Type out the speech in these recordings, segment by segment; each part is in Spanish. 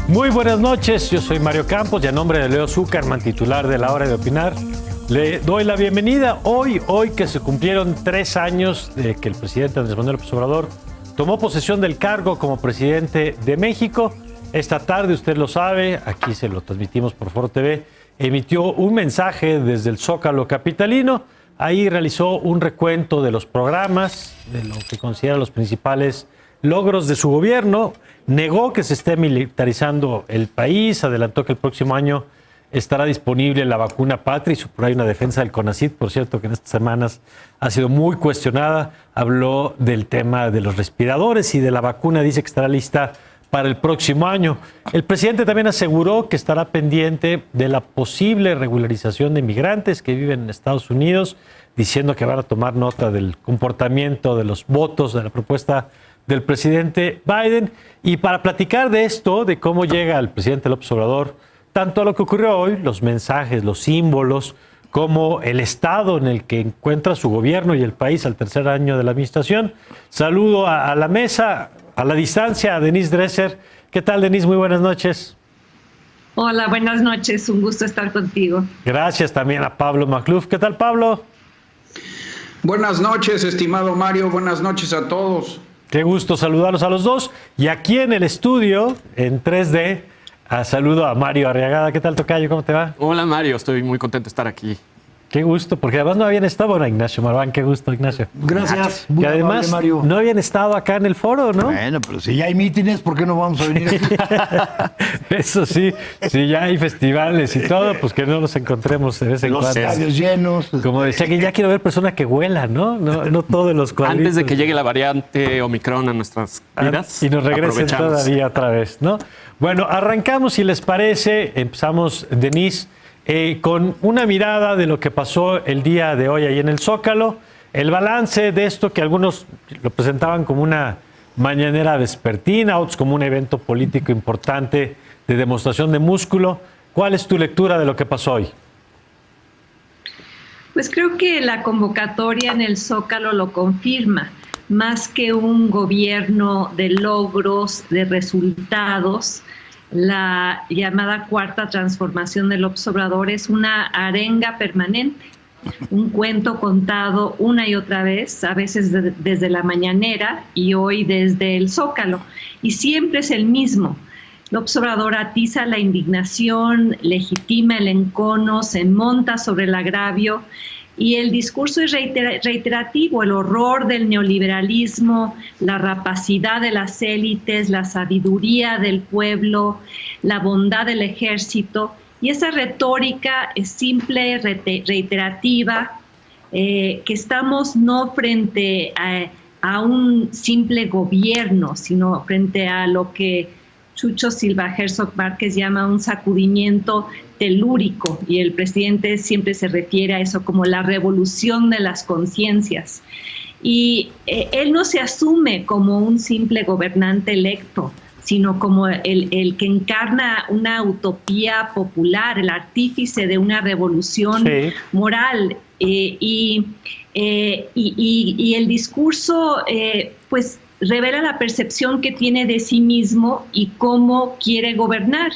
Muy buenas noches, yo soy Mario Campos y a nombre de Leo Zuckerman, titular de La Hora de Opinar, le doy la bienvenida hoy que se cumplieron 3 años de que el presidente Andrés Manuel López Obrador tomó posesión del cargo como presidente de México. Esta tarde, usted lo sabe, aquí se lo transmitimos por Foro TV, emitió un mensaje desde el Zócalo capitalino. Ahí realizó un recuento de los programas, de lo que considera los principales logros de su gobierno. Negó que se esté militarizando el país, adelantó que el próximo año estará disponible la vacuna Patria y por ahí una defensa del CONACYT, por cierto, que en estas semanas ha sido muy cuestionada. Habló del tema de los respiradores y de la vacuna, dice que estará lista para el próximo año. El presidente también aseguró que estará pendiente de la posible regularización de migrantes que viven en Estados Unidos, diciendo que van a tomar nota del comportamiento, de los votos, de la propuesta del presidente Biden. Y para platicar de esto, de cómo llega el presidente López Obrador, tanto a lo que ocurrió hoy, los mensajes, los símbolos, como el estado en el que encuentra su gobierno y el país al tercer año de la administración, saludo a la mesa, a la distancia, a Denise Dresser. ¿Qué tal, Denise? Muy buenas noches. Hola, buenas noches. Un gusto estar contigo. Gracias también a Pablo Magluf. ¿Qué tal, Pablo? Buenas noches, estimado Mario. Buenas noches a todos. Qué gusto saludarlos a los dos. Y aquí en el estudio, en 3D, saludo a Mario Arriagada. ¿Qué tal, tocayo? ¿Cómo te va? Hola, Mario. Estoy muy contento de estar aquí. Qué gusto, porque además no habían estado, bueno, Ignacio Marván, qué gusto, Ignacio. Gracias. Y además Mario, no habían estado acá en el foro, ¿no? Bueno, pero si ya hay mítines, ¿por qué no vamos a venir aquí? Eso sí, si ya hay festivales y todo, pues que no nos encontremos de vez en cuando. Los estadios llenos. Como decía, que ya quiero ver personas que huelan, ¿no? No todos los cuadritos. Antes de que llegue la variante Omicron a nuestras vidas. Y nos regresen todavía otra vez, ¿no? Bueno, arrancamos, si les parece, empezamos, Denise, con una mirada de lo que pasó el día de hoy ahí en el Zócalo, el balance de esto que algunos lo presentaban como una mañanera vespertina, otros como un evento político importante de demostración de músculo. ¿Cuál es tu lectura de lo que pasó hoy? Pues creo que la convocatoria en el Zócalo lo confirma. Más que un gobierno de logros, de resultados, la llamada cuarta transformación del López Obrador es una arenga permanente, un cuento contado una y otra vez, a veces desde la mañanera y hoy desde el Zócalo, y siempre es el mismo. López Obrador atiza la indignación, legitima el encono, se monta sobre el agravio, y el discurso es reiterativo, el horror del neoliberalismo, la rapacidad de las élites, la sabiduría del pueblo, la bondad del ejército. Y esa retórica es simple, reiterativa, que estamos no frente a un simple gobierno, sino frente a lo que Chucho Silva Herzog Márquez llama un sacudimiento telúrico, y el presidente siempre se refiere a eso como la revolución de las conciencias. Y él no se asume como un simple gobernante electo, sino como el que encarna una utopía popular, el artífice de una revolución moral. Y el discurso, pues, revela la percepción que tiene de sí mismo y cómo quiere gobernar,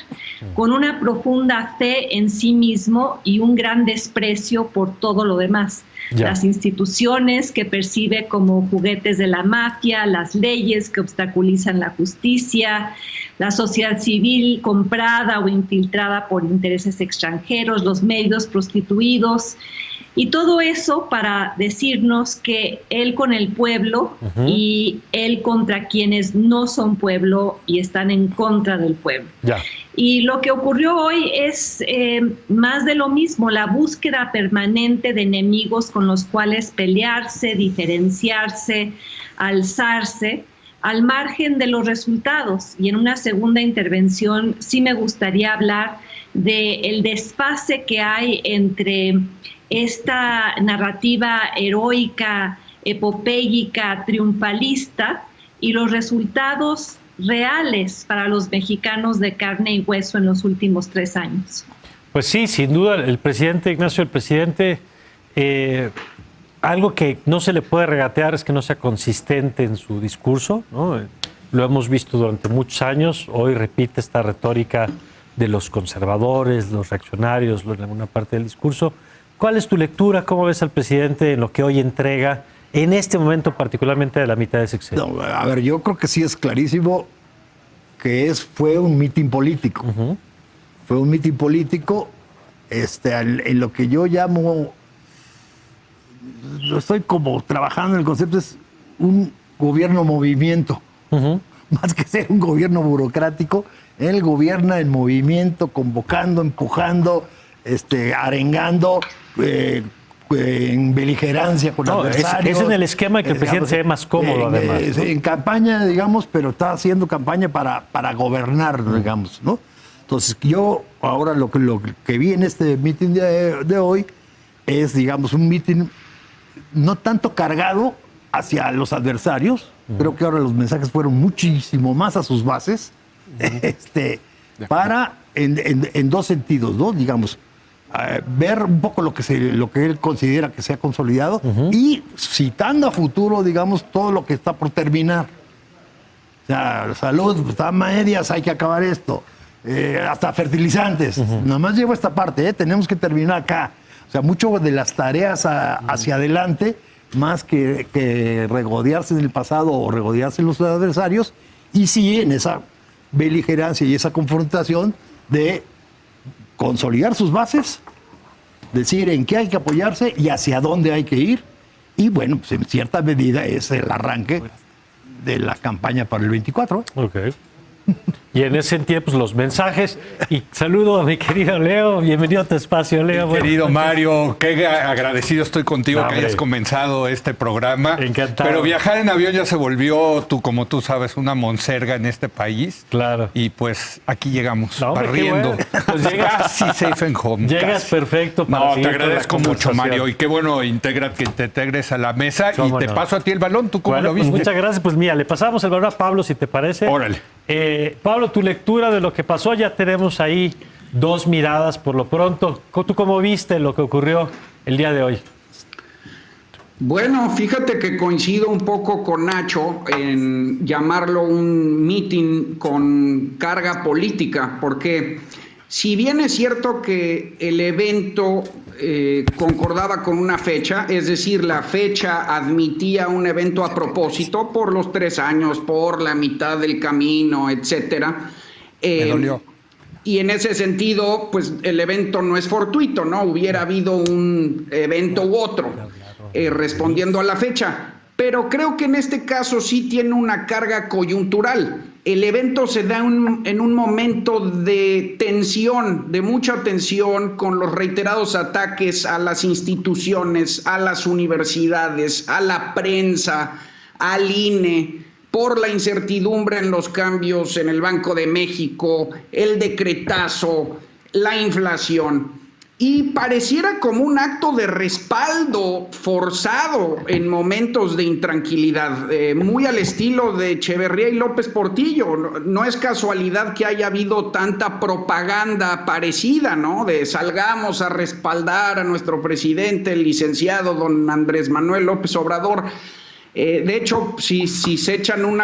con una profunda fe en sí mismo y un gran desprecio por todo lo demás. Las instituciones que percibe como juguetes de la mafia, las leyes que obstaculizan la justicia, la sociedad civil comprada o infiltrada por intereses extranjeros, los medios prostituidos. Y todo eso para decirnos que él con el pueblo y él contra quienes no son pueblo y están en contra del pueblo. Y lo que ocurrió hoy es más de lo mismo, la búsqueda permanente de enemigos con los cuales pelearse, diferenciarse, alzarse, al margen de los resultados. Y en una segunda intervención sí me gustaría hablar del desfase que hay entre esta narrativa heroica, epopéyica, triunfalista y los resultados reales para los mexicanos de carne y hueso en los últimos 3 años. Pues sí, sin duda, el presidente, Ignacio, el presidente, algo que no se le puede regatear es que no sea consistente en su discurso, ¿no? lo hemos visto durante muchos años, hoy repite esta retórica de los conservadores, los reaccionarios, en alguna parte del discurso. ¿Cuál es tu lectura? ¿Cómo ves al presidente en lo que hoy entrega, en este momento particularmente de la mitad de sexenio? No, a ver, yo creo que sí es clarísimo que fue un mitin político. Fue un mitin político en lo que yo llamo, estoy como trabajando en el concepto, es un gobierno movimiento. Más que ser un gobierno burocrático, él gobierna en movimiento, convocando, empujando, arengando, en beligerancia con adversarios. Es en el esquema que el presidente se ve más cómodo, además, ¿no? En campaña, digamos, pero está haciendo campaña para gobernar, digamos, ¿no? Entonces, yo ahora lo que vi en este mitin de hoy es, digamos, un mitin no tanto cargado hacia los adversarios. Creo que ahora los mensajes fueron muchísimo más a sus bases, en dos sentidos, ¿no? Digamos, ver un poco lo que él considera que se ha consolidado y citando a futuro, digamos, todo lo que está por terminar. O sea, salud, está medias, hay que acabar esto. Hasta fertilizantes. Nada más llevo esta parte, tenemos que terminar acá. O sea, mucho de las tareas hacia adelante, más que regodearse en el pasado o regodearse en los adversarios, y sí en esa beligerancia y esa confrontación de consolidar sus bases, decir en qué hay que apoyarse y hacia dónde hay que ir, y bueno, pues en cierta medida es el arranque de la campaña para el 24. Ok. Y en ese sentido, pues los mensajes. Y saludo a mi querido Leo. Bienvenido a tu espacio, Leo. Querido Mario, qué agradecido estoy contigo que hombre, hayas comenzado este programa. Encantado. Pero viajar en avión ya se volvió, como tú sabes, una monserga en este país. Claro. Y pues aquí llegamos, No, hombre, barriendo. qué bueno. Pues llegas, casi safe and home. llegas casi. perfecto para No, te seguir con la agradezco mucho, conversación. Mario. Y qué bueno que te integres a la mesa. ¿Cómo Y te no? paso a ti el balón. ¿Tú cómo Bueno, lo pues viste? muchas gracias. Pues mira, le pasamos el balón a Pablo, si te parece. Órale. Pablo, tu lectura de lo que pasó, ya tenemos ahí dos miradas por lo pronto. ¿Tú cómo viste lo que ocurrió el día de hoy? Bueno, fíjate que coincido un poco con Nacho en llamarlo un meeting con carga política, porque si bien es cierto que el evento concordaba con una fecha, es decir, la fecha admitía un evento a propósito por los 3 años, por la mitad del camino, etcétera. Me dolió. Y en ese sentido, pues el evento no es fortuito, ¿no? Hubiera habido un evento u otro respondiendo a la fecha. Pero creo que en este caso sí tiene una carga coyuntural. El evento se da en un momento de tensión, de mucha tensión, con los reiterados ataques a las instituciones, a las universidades, a la prensa, al INE, por la incertidumbre en los cambios en el Banco de México, el decretazo, la inflación. Y pareciera como un acto de respaldo forzado en momentos de intranquilidad, muy al estilo de Echeverría y López Portillo. No es casualidad que haya habido tanta propaganda parecida, ¿no? De salgamos a respaldar a nuestro presidente, el licenciado don Andrés Manuel López Obrador. De hecho, si se echan un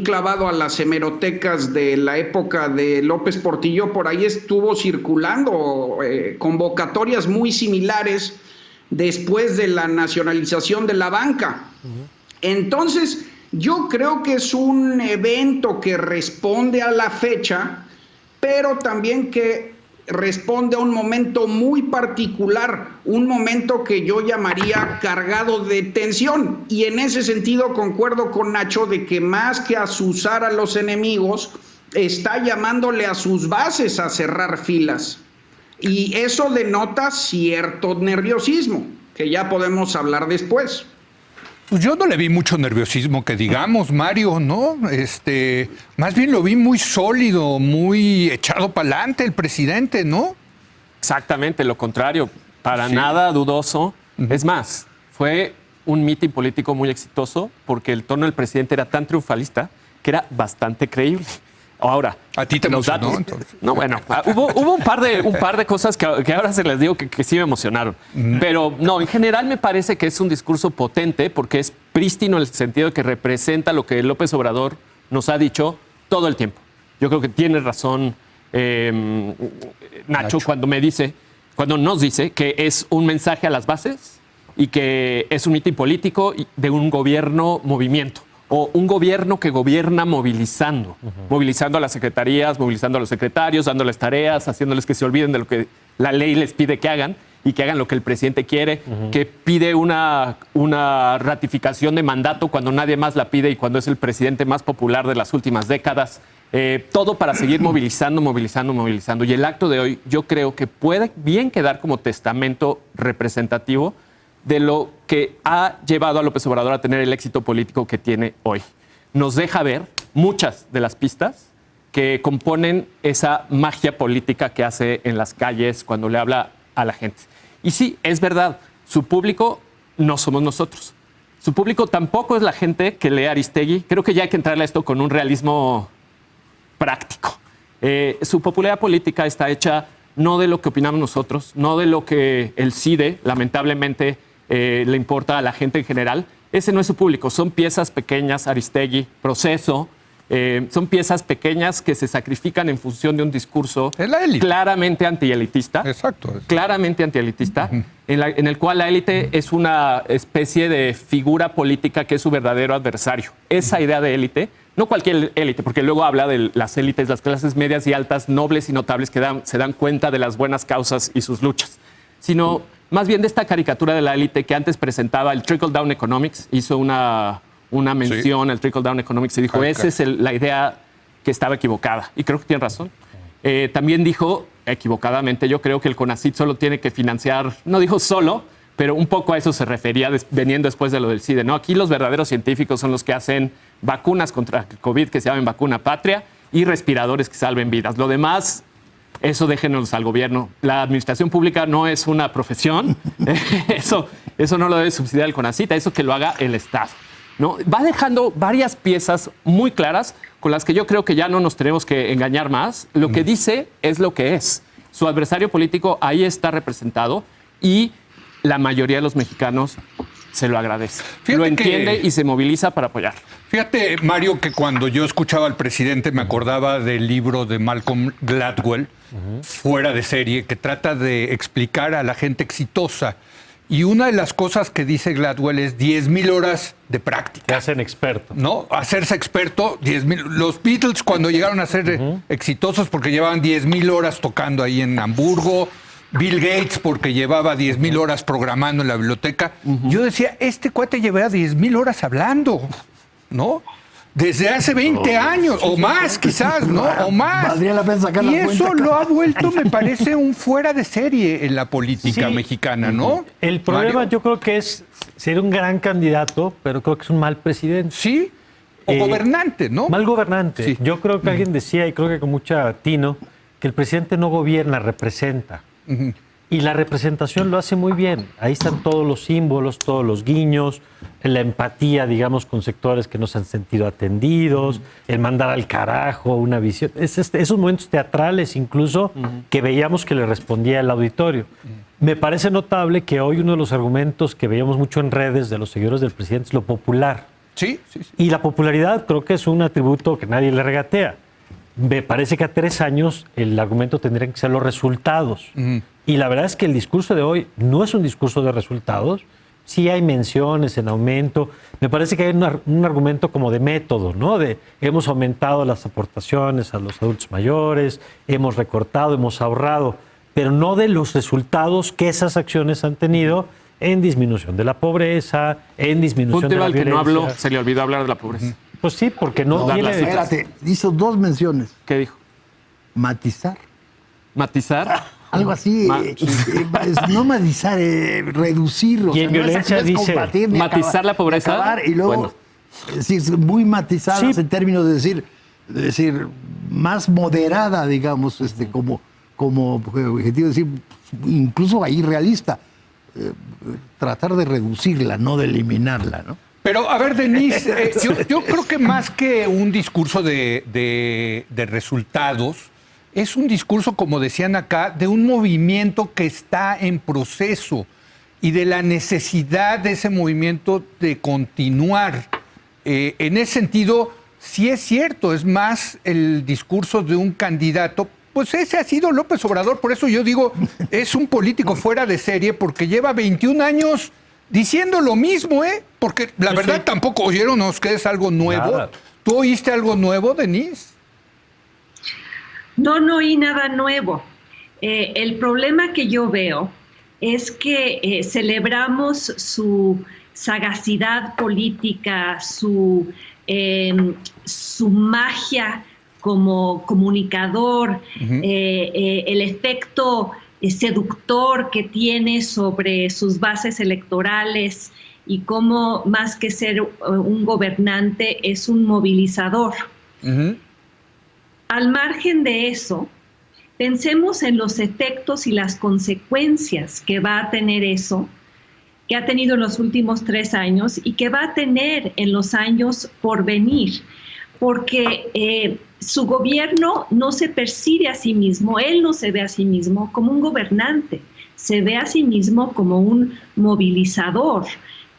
clavado a las hemerotecas de la época de López Portillo, por ahí estuvo circulando convocatorias muy similares después de la nacionalización de la banca. Entonces, yo creo que es un evento que responde a la fecha, pero también que responde a un momento muy particular, un momento que yo llamaría cargado de tensión. Y en ese sentido concuerdo con Nacho de que más que azuzar a los enemigos, está llamándole a sus bases a cerrar filas. Y eso denota cierto nerviosismo, que ya podemos hablar después. Pues yo no le vi mucho nerviosismo, que digamos, Mario, ¿no? Más bien lo vi muy sólido, muy echado para adelante el presidente, ¿no? Exactamente, lo contrario, para Sí. nada dudoso. Es más, fue un mitin político muy exitoso porque el tono del presidente era tan triunfalista que era bastante creíble. Ahora, ¿A ti te los emocionó, datos. entonces? No, bueno, hubo un par de cosas que ahora se les digo que sí me emocionaron. Pero no, en general me parece que es un discurso potente porque es prístino en el sentido de que representa lo que López Obrador nos ha dicho todo el tiempo. Yo creo que tiene razón Nacho cuando nos dice que es un mensaje a las bases y que es un mitin político de un gobierno movimiento o un gobierno que gobierna movilizando, movilizando a las secretarías, movilizando a los secretarios, dándoles tareas, haciéndoles que se olviden de lo que la ley les pide que hagan y que hagan lo que el presidente quiere, que pide una ratificación de mandato cuando nadie más la pide y cuando es el presidente más popular de las últimas décadas. Todo para seguir movilizando. Y el acto de hoy yo creo que puede bien quedar como testamento representativo de lo que ha llevado a López Obrador a tener el éxito político que tiene hoy. Nos deja ver muchas de las pistas que componen esa magia política que hace en las calles cuando le habla a la gente. Y sí, es verdad, su público no somos nosotros. Su público tampoco es la gente que lee a Aristegui. Creo que ya hay que entrarle a esto con un realismo práctico. Su popularidad política está hecha no de lo que opinamos nosotros, no de lo que el CIDE, lamentablemente, le importa a la gente en general. Ese no es su público. Son piezas pequeñas, Aristegui, Proceso. Son piezas pequeñas que se sacrifican en función de un discurso claramente antielitista. Exacto. Claramente antielitista, en el cual la élite es una especie de figura política que es su verdadero adversario. Esa idea de élite, no cualquier élite, porque luego habla de las élites, las clases medias y altas, nobles y notables que se dan cuenta de las buenas causas y sus luchas, sino más bien de esta caricatura de la élite que antes presentaba el trickle-down economics, hizo una mención al trickle-down economics y dijo, esa es la idea que estaba equivocada. Y creo que tiene razón. También dijo, equivocadamente, yo creo que el CONACYT solo tiene que financiar, no dijo solo, pero un poco a eso se refería veniendo después de lo del CIDE, ¿no? Aquí los verdaderos científicos son los que hacen vacunas contra el COVID que se llaman vacuna patria y respiradores que salven vidas. Lo demás, eso déjenos al gobierno. La administración pública no es una profesión. Eso no lo debe subsidiar el CONACYT, eso que lo haga el Estado, ¿no? Va dejando varias piezas muy claras con las que yo creo que ya no nos tenemos que engañar más. Lo que dice es lo que es. Su adversario político ahí está representado y la mayoría de los mexicanos se lo agradece. Lo entiende y se moviliza para apoyar. Fíjate, Mario, que cuando yo escuchaba al presidente me acordaba del libro de Malcolm Gladwell, Fuera de Serie, que trata de explicar a la gente exitosa. Y una de las cosas que dice Gladwell es 10,000 horas de práctica. Te hacen experto. ¿No? Hacerse experto, 10,000. Los Beatles cuando llegaron a ser exitosos porque llevaban 10,000 horas tocando ahí en Hamburgo. Bill Gates porque llevaba 10,000 horas programando en la biblioteca. Yo decía, este cuate lleva 10,000 horas hablando, ¿no? Desde hace 20 años, o más quizás, ¿no? O más. Valdría la pena sacar y la eso cuenta. lo ha vuelto, me parece, un fuera de serie en la política mexicana, ¿no? El problema Mario. yo creo que es ser un gran candidato, pero creo que es un mal presidente. Sí, o gobernante, ¿no? Mal gobernante. Sí. Yo creo que alguien decía, y creo que con mucha atino, que el presidente no gobierna, representa. Y la representación lo hace muy bien. Ahí están todos los símbolos, todos los guiños, la empatía, digamos, con sectores que no se han sentido atendidos, el mandar al carajo, una visión. Esos momentos teatrales incluso que veíamos que le respondía el auditorio. Me parece notable que hoy uno de los argumentos que veíamos mucho en redes de los seguidores del presidente es lo popular. Sí, sí, sí. Y la popularidad creo que es un atributo que nadie le regatea. Me parece que a 3 años el argumento tendrían que ser los resultados. Y la verdad es que el discurso de hoy no es un discurso de resultados. Sí hay menciones en aumento. Me parece que hay un argumento como de método, ¿no? De hemos aumentado las aportaciones a los adultos mayores, hemos recortado, hemos ahorrado, pero no de los resultados que esas acciones han tenido en disminución de la pobreza, en disminución de la Al que violencia. no habló, se le olvidó hablar de la pobreza. Pues sí, porque no No, tiene... espérate, hizo 2 menciones. ¿Qué dijo? Matizar. ¿Matizar? Algo así, no matizar, reducir. O Y en no es- violencia no es dice, combatir ni matizar acabar, la pobreza. ni acabar, y luego, Bueno. sí, muy matizadas Sí. en términos de decir, más moderada, digamos, como objetivo, decir, incluso ahí realista, tratar de reducirla, no de eliminarla, ¿no? Pero, a ver, Denise, yo creo que más que un discurso de resultados, es un discurso, como decían acá, de un movimiento que está en proceso y de la necesidad de ese movimiento de continuar. En ese sentido, sí es cierto, es más el discurso de un candidato. Pues ese ha sido López Obrador, por eso yo digo, es un político fuera de serie, porque lleva 21 años diciendo lo mismo, ¿eh? Porque la verdad tampoco oyeron que es algo nuevo. Nada. ¿Tú oíste algo nuevo, Denise? No oí nada nuevo. El problema que yo veo es que celebramos su sagacidad política, su magia como comunicador, el efecto seductor que tiene sobre sus bases electorales y cómo más que ser un gobernante es un movilizador. Al margen de eso, pensemos en los efectos y las consecuencias que va a tener eso, que ha tenido en los últimos 3 años y que va a tener en los años por venir, porque su gobierno no se percibe a sí mismo, él no se ve a sí mismo como un gobernante, se ve a sí mismo como un movilizador,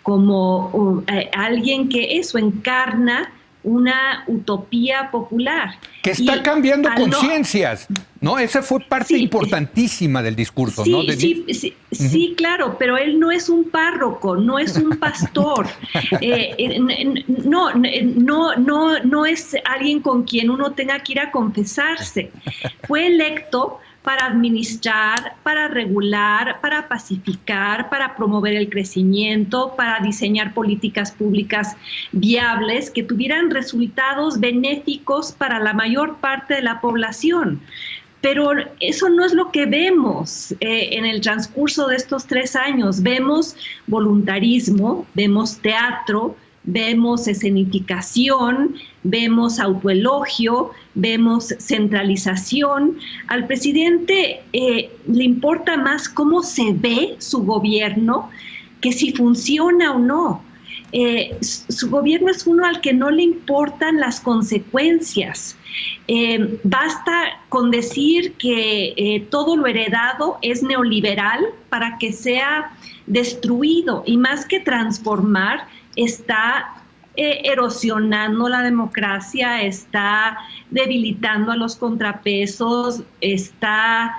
como alguien que eso encarna una utopía popular. Que está cambiando conciencias, ¿no? Esa fue parte importantísima del discurso, ¿no? Sí, claro, pero él no es un párroco, no es un pastor, no es alguien con quien uno tenga que ir a confesarse. Fue electo para administrar, para regular, para pacificar, para promover el crecimiento, para diseñar políticas públicas viables que tuvieran resultados benéficos para la mayor parte de la población. Pero eso no es lo que vemos en el transcurso de estos 3 años. Vemos voluntarismo, vemos teatro, vemos escenificación, vemos autoelogio, vemos centralización. Al presidente le importa más cómo se ve su gobierno que si funciona o no. Su gobierno es uno al que no le importan las consecuencias. Basta con decir que todo lo heredado es neoliberal para que sea destruido, y más que transformar, está erosionando la democracia, está debilitando a los contrapesos, está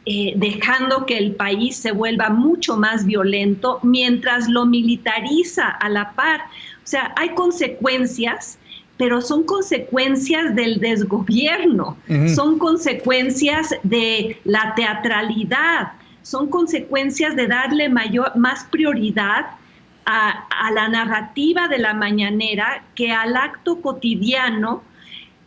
dejando que el país se vuelva mucho más violento mientras lo militariza a la par. O sea, hay consecuencias, pero son consecuencias del desgobierno, son consecuencias de la teatralidad, son consecuencias de darle más prioridad a la narrativa de la mañanera que al acto cotidiano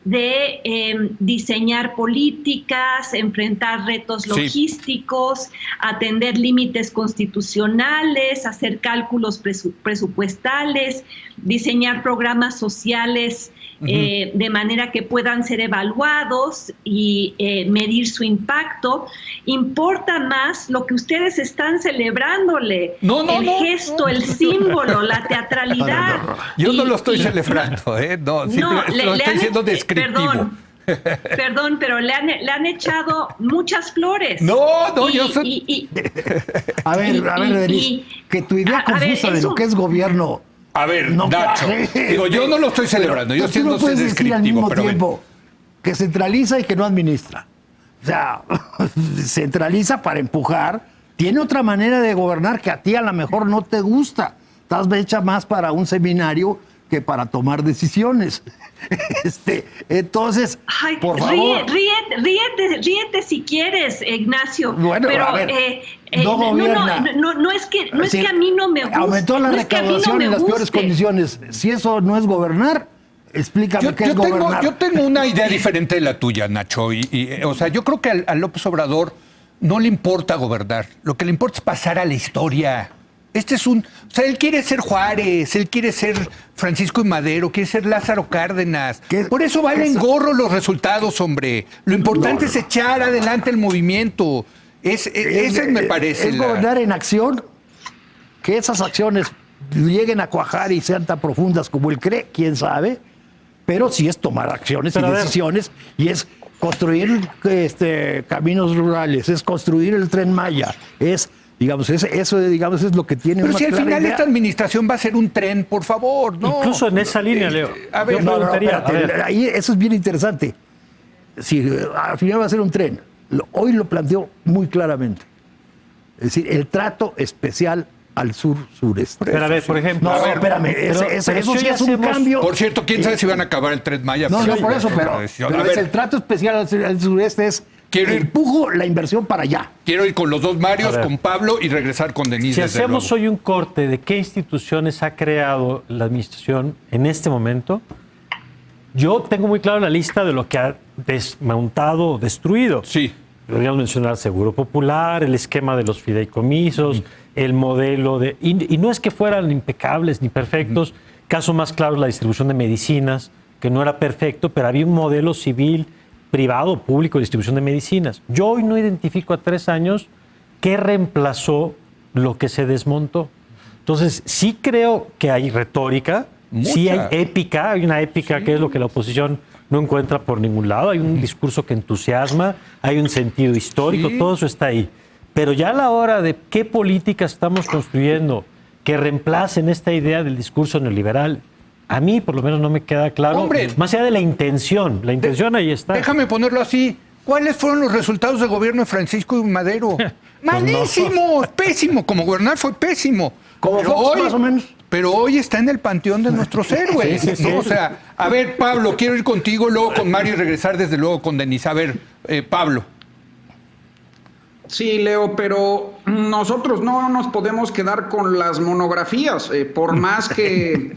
de diseñar políticas, enfrentar retos logísticos, atender límites constitucionales, hacer cálculos presupuestales, diseñar programas sociales de manera que puedan ser evaluados y medir su impacto. Importa más lo que ustedes están celebrándole, el gesto, el símbolo, la teatralidad. Yo no lo estoy celebrando, lo estoy diciendo descriptivo. Perdón, pero le han echado muchas flores. Yo soy... A ver, Denise, que tu idea confusa de lo que es gobierno... A ver, Nacho, yo no lo estoy celebrando, yo siendo no puedes decir al mismo pero tiempo que centraliza y que no administra. O sea, centraliza para empujar, tiene otra manera de gobernar que a ti a lo mejor no te gusta. Estás hecha más para un seminario que para tomar decisiones. Entonces, por favor. Ríete si quieres, Ignacio. Bueno, pero a ver, no es que a mí no me gusta. Aumentó la recaudación en las peores condiciones. Si eso no es gobernar, explícame qué es gobernar. Yo tengo una idea diferente de la tuya, Nacho. O sea, yo creo que a López Obrador no le importa gobernar. Lo que le importa es pasar a la historia. O sea, él quiere ser Juárez, él quiere ser Francisco y Madero, quiere ser Lázaro Cárdenas. Por eso valen gorro los resultados, hombre. Lo importante es echar adelante el movimiento. Ese me parece. Es gobernar en acción, que esas acciones lleguen a cuajar y sean tan profundas como él cree, quién sabe, pero sí es tomar acciones y decisiones, y es construir caminos rurales, es construir el Tren Maya, es Digamos, eso digamos, es lo que tiene Pero una si al clara final idea. esta administración va a ser un tren, por favor, ¿no? Incluso en esa línea, Leo. A ver, yo No, preguntaría, espérate, ahí eso es bien interesante. Si al final va a ser un tren, hoy lo planteó muy claramente. Es decir, el trato especial al sur-sureste. pero a ver, por ejemplo. No, a ver, espérame, pero eso si sí hoy es un hacemos- cambio. Por cierto, quién sabe si van a acabar el Tren Maya. No, por eso, pero a es ver, el trato especial al sureste es Quiero ir- empujo la inversión para allá. quiero ir con los dos Marios, A ver. con Pablo y regresar con Denise. Si desde hacemos luego. hoy un corte de qué instituciones ha creado la administración en este momento, yo tengo muy claro la lista de lo que ha desmontado o destruido. Sí. Podríamos mencionar Seguro Popular, el esquema de los fideicomisos, el modelo de... Y no es que fueran impecables ni perfectos. Caso más claro, la distribución de medicinas, que no era perfecto, pero había un modelo civil, privado, público de distribución de medicinas. Yo hoy no identifico a 3 años qué reemplazó lo que se desmontó. Entonces, sí creo que hay retórica, sí hay Mucha. épica, hay una épica que es lo que la oposición no encuentra por ningún lado, hay un discurso que entusiasma, hay un sentido histórico, Sí. todo eso está ahí. Pero ya a la hora de qué política estamos construyendo que reemplacen esta idea del discurso neoliberal, a mí por lo menos no me queda claro, Hombre. más allá de la intención ahí está. Déjame ponerlo así. ¿Cuáles fueron los resultados de gobierno de Francisco y Madero? Malísimos, pésimo. Como gobernar fue pésimo. Como Pero Fox, hoy- más o menos. Pero hoy está en el panteón de nuestros héroes. Sí, sí, sí. ¿no? O sea, a ver, Pablo, quiero ir contigo, luego con Mario y regresar desde luego con Denise. A ver, Pablo. Sí, Leo, pero nosotros no nos podemos quedar con las monografías. Por más que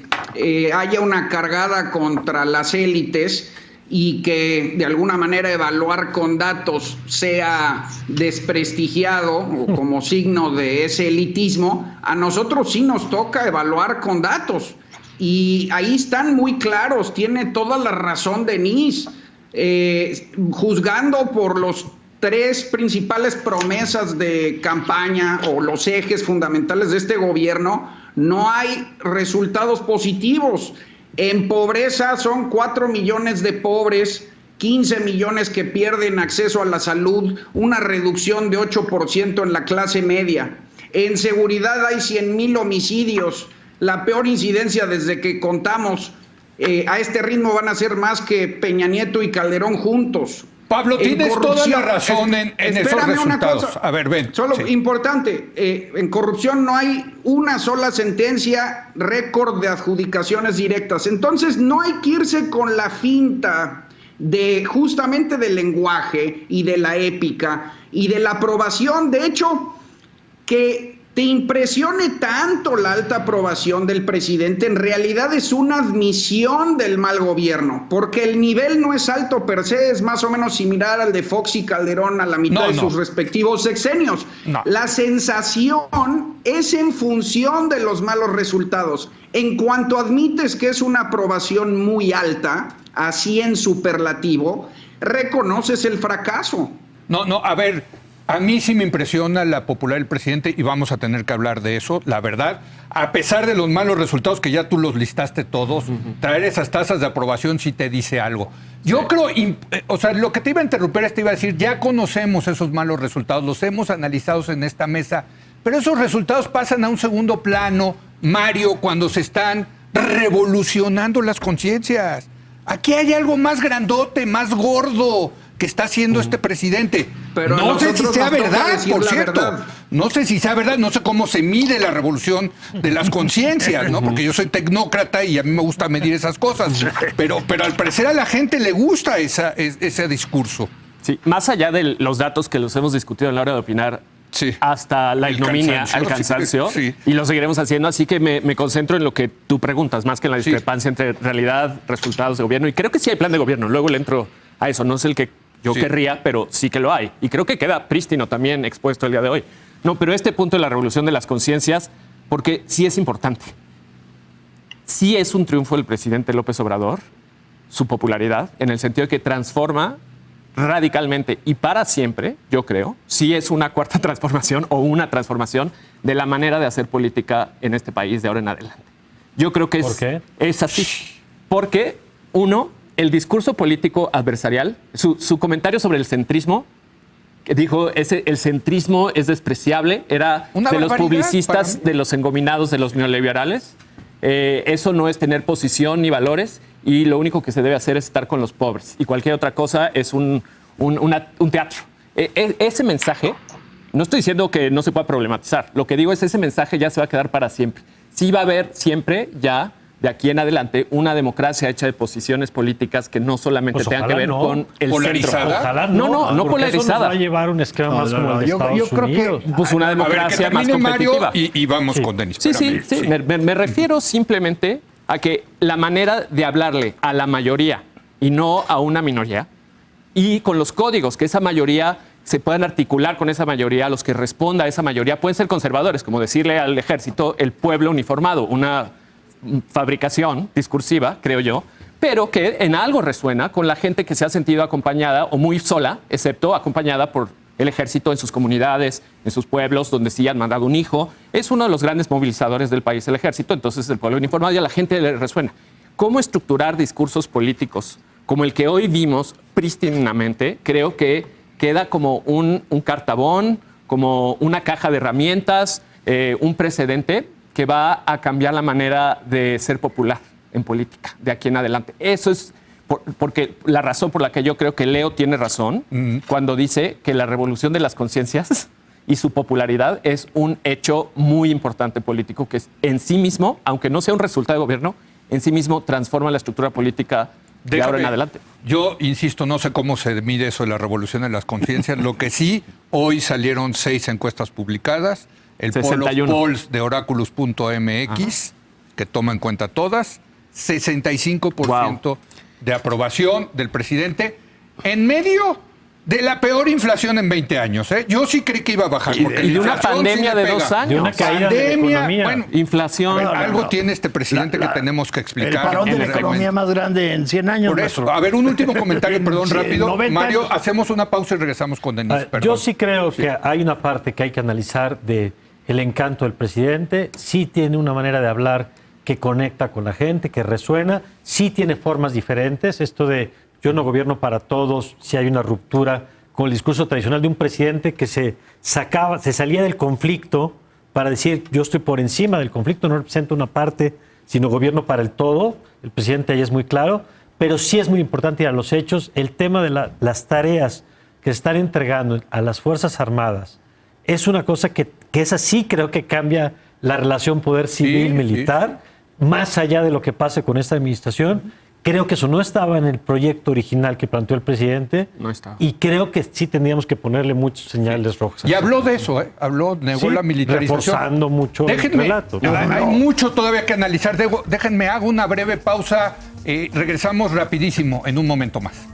haya una cargada contra las élites y que de alguna manera evaluar con datos sea desprestigiado o como signo de ese elitismo, a nosotros sí nos toca evaluar con datos. Y ahí están muy claros, tiene toda la razón Denise. Juzgando por los 3 principales promesas de campaña o los ejes fundamentales de este gobierno, no hay resultados positivos. En pobreza son 4 millones de pobres, 15 millones que pierden acceso a la salud, una reducción de 8% en la clase media. En seguridad hay 100,000 homicidios, la peor incidencia desde que contamos. A este ritmo van a ser más que Peña Nieto y Calderón juntos. Pablo, En tienes toda corrupción, la razón en esos espérame una resultados. cosa. A ver, ven. Solo Sí. importante, en corrupción no hay una sola sentencia récord de adjudicaciones directas. Entonces no hay que irse con la finta de justamente del lenguaje y de la épica y de la aprobación. De hecho, que te impresione tanto la alta aprobación del presidente, en realidad es una admisión del mal gobierno, porque el nivel no es alto per se, es más o menos similar al de Fox y Calderón a la mitad de sus respectivos sexenios. No. La sensación es en función de los malos resultados. En cuanto admites que es una aprobación muy alta, así en superlativo, reconoces el fracaso. No, a ver, a mí sí me impresiona la popularidad del presidente y vamos a tener que hablar de eso, la verdad. A pesar de los malos resultados que ya tú los listaste todos, traer esas tasas de aprobación sí te dice algo. Yo creo, o sea, lo que te iba a interrumpir es te iba a decir, ya conocemos esos malos resultados, los hemos analizado en esta mesa, pero esos resultados pasan a un segundo plano, Mario, cuando se están revolucionando las conciencias. Aquí hay algo más grandote, más gordo que está haciendo este presidente. Pero a no sé si nosotros sea nos toca verdad, decir por la cierto. verdad. No sé si sea verdad, no sé cómo se mide la revolución de las conciencias, ¿no? Porque yo soy tecnócrata y a mí me gusta medir esas cosas. Pero al parecer a la gente le gusta ese discurso. Sí, más allá de los datos que los hemos discutido a la hora de opinar, Sí. hasta la El ignominia, cansancio, al cansancio, sí. y lo seguiremos haciendo. Así que me concentro en lo que tú preguntas, más que en la Sí. discrepancia entre realidad, resultados de gobierno. Y creo que sí hay plan de gobierno. Luego le entro a eso. No es el que yo Sí. querría, pero sí que lo hay. Y creo que queda prístino también expuesto el día de hoy. No, pero este punto de la revolución de las conciencias, porque sí es importante. Sí es un triunfo del presidente López Obrador, su popularidad, en el sentido de que transforma radicalmente y para siempre, yo creo, sí es una cuarta transformación o una transformación de la manera de hacer política en este país de ahora en adelante. Yo creo que ¿Por qué? es así. Porque, uno, el discurso político adversarial, su comentario sobre el centrismo que dijo, el centrismo es despreciable, era Una de los barbaridad publicistas, para mí. de los engominados, de los neoliberales. Eso no es tener posición ni valores, y lo único que se debe hacer es estar con los pobres. Y cualquier otra cosa es un teatro. Ese mensaje, no estoy diciendo que no se pueda problematizar, lo que digo es ese mensaje ya se va a quedar para siempre. Sí va a haber siempre ya, de aquí en adelante, una democracia hecha de posiciones políticas que no solamente Pues tengan que ver con el ¿Polarizada? centro. Ojalá no porque polarizada. Eso nos va a llevar a un esquema No, más no, como no, el de yo Estados creo que- Unidos. Pues una A ver, que democracia más termine Mario competitiva. y vamos con Denis. Sí, Espérame. sí. Me refiero simplemente a que la manera de hablarle a la mayoría y no a una minoría, y con los códigos, que esa mayoría se puedan articular con esa mayoría, los que responda a esa mayoría pueden ser conservadores, como decirle al ejército el pueblo uniformado, una fabricación discursiva, creo yo, pero que en algo resuena con la gente que se ha sentido acompañada o muy sola, excepto acompañada por el ejército en sus comunidades, en sus pueblos, donde sí han mandado un hijo. Es uno de los grandes movilizadores del país, el ejército, entonces el pueblo uniformado y a la gente le resuena. ¿Cómo estructurar discursos políticos como el que hoy vimos prístinamente? Creo que queda como un cartabón, como una caja de herramientas, un precedente que va a cambiar la manera de ser popular en política de aquí en adelante. Eso es porque la razón por la que yo creo que Leo tiene razón cuando dice que la revolución de las conciencias y su popularidad es un hecho muy importante político que en sí mismo, aunque no sea un resultado de gobierno, en sí mismo transforma la estructura política de ahora en adelante. Yo insisto, no sé cómo se mide eso de la revolución de las conciencias. Lo que sí, hoy salieron 6 encuestas publicadas. El 61. Polls de Oraculus.mx, que toma en cuenta todas. 65% de aprobación del presidente en medio de la peor inflación en 20 años. Yo sí creí que iba a bajar. Y porque de la una inflación pandemia sí le de 2 pega. años. De una caída de la Pandemia, economía. bueno, Inflación. algo tiene este presidente que tenemos que explicar. El parón de la Realmente. economía más grande en 100 años. Por eso, maestro. a ver, un último comentario, perdón, Sí, rápido. 90 Mario, años. hacemos una pausa y regresamos con Denis. Perdón. Yo sí creo que hay una parte que hay que analizar de el encanto del presidente. Sí tiene una manera de hablar que conecta con la gente, que resuena. Sí tiene formas diferentes. Esto de yo no gobierno para todos, si hay una ruptura con el discurso tradicional de un presidente que se salía del conflicto para decir yo estoy por encima del conflicto, no represento una parte, sino gobierno para el todo. El presidente ahí es muy claro, pero sí es muy importante ir a los hechos. El tema de las tareas que se están entregando a las Fuerzas Armadas es una cosa que esa sí creo que cambia la relación poder civil-militar, más allá de lo que pase con esta administración. Creo que eso no estaba en el proyecto original que planteó el presidente. No estaba. Y creo que sí tendríamos que ponerle muchas señales rojas. Y habló de eso, negó Sí, la militarización. reforzando mucho el relato, ¿no? Hay mucho todavía que analizar. Déjenme, hago una breve pausa. Regresamos rapidísimo en un momento más.